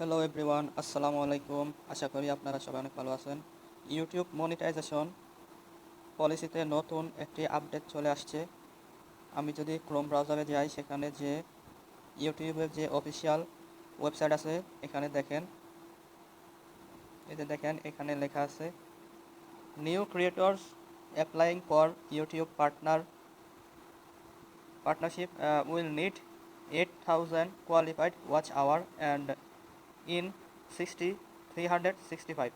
Hello everyone, আসসালামু আলাইকুম। আশা করি আপনারা সবাই অনেক ভালো আছেন। ইউটিউব মনিটাইজেশন পলিসিতে নতুন একটি আপডেট চলে আসছে। আমি যদি ক্রোম ব্রাউজারে যাই, সেখানে যে ইউটিউবের যে অফিসিয়াল ওয়েবসাইট আছে, এখানে দেখেন, দেখেন এখানে লেখা আছে new creators applying for YouTube partnership will need 8,000 qualified watch hour and in 365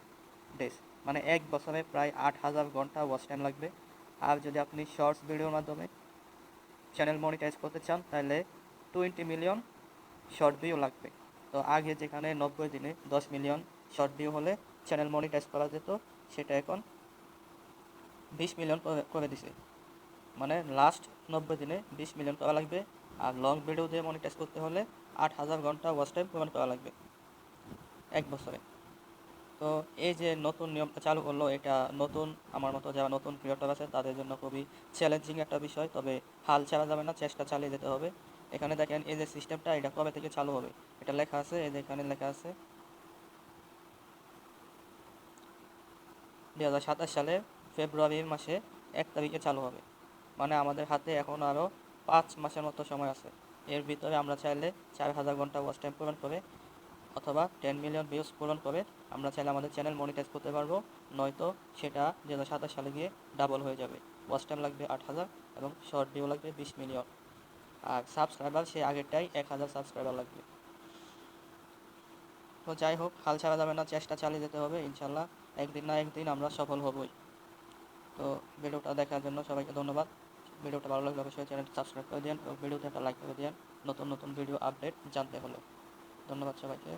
days, মানে এক বছরে প্রায় 8,000 ঘন্টা ওয়াচ টাইম লাগবে। আর যদি আপনি শর্টস ভিডিওর মাধ্যমে চ্যানেল মনিটাইজ করতে চান, তাহলে 20 মিলিয়ন শর্ট ভিউ লাগবে। তো আগে যেখানে 90 দিনে 10 মিলিয়ন শর্ট ভিউ হলে চ্যানেল মনিটাইজ করা যেত, সেটা এখন 20 মিলিয়ন করে দিছে। মানে লাস্ট 90 দিনে 20 মিলিয়ন করা লাগবে। আর লং ভিডিও দিয়ে মনিটাইজ করতে হলে 8,000 ঘন্টা ওয়াচ টাইম প্রমাণ করা লাগবে এক বছরে। তো এই যে নতুন নিয়মটা চালু করলো, এটা নতুন, আমার মতো যারা নতুন ক্রিয়েটর আছে তাদের জন্য খুবই চ্যালেঞ্জিং একটা বিষয়। তবে হাল ছাড়া যাবে না, চেষ্টা চালিয়ে যেতে হবে। এখানে দেখেন এই যে সিস্টেমটা, এটা কবে থেকে চালু হবে এটা লেখা আছে। এই যে এখানে লেখা আছে 2027 সালে ফেব্রুয়ারি মাসে 1 তারিখে চালু হবে। মানে আমাদের হাতে এখন আরও 5 মাসের মতো সময় আছে। এর ভিতরে আমরা চাইলে 4,000 ঘন্টা ওয়াচ টাইম পূরণ করে অথবা 10 মিলিয়ন ভিউজ পূরণ করে আমরা চাইলে আমাদের চ্যানেল মনিটাইজ করতে পারবো। নয়তো সেটা 2027 সালে গিয়ে ডাবল হয়ে যাবে। ওয়াচ টাইম লাগবে 8,000 এবং শর্ট ভিউ লাগবে 20 মিলিয়ন। আর সাবস্ক্রাইবার সে আগেরটাই 1,000 সাবস্ক্রাইবার লাগবে। তো যাই হোক, হাল ছাড়া যাবে না, চেষ্টা চালিয়ে যেতে হবে। ইনশাল্লাহ একদিন না একদিন আমরা সফল হবই। তো ভিডিওটা দেখার জন্য সবাইকে ধন্যবাদ। ভিডিওটা ভালো লাগলে অবশ্যই চ্যানেলটা সাবস্ক্রাইব করে দিন এবং ভিডিওতে একটা লাইক করে দিন নতুন নতুন ভিডিও আপডেট জানতে হলে। ধন্যবাদ সবাইকে।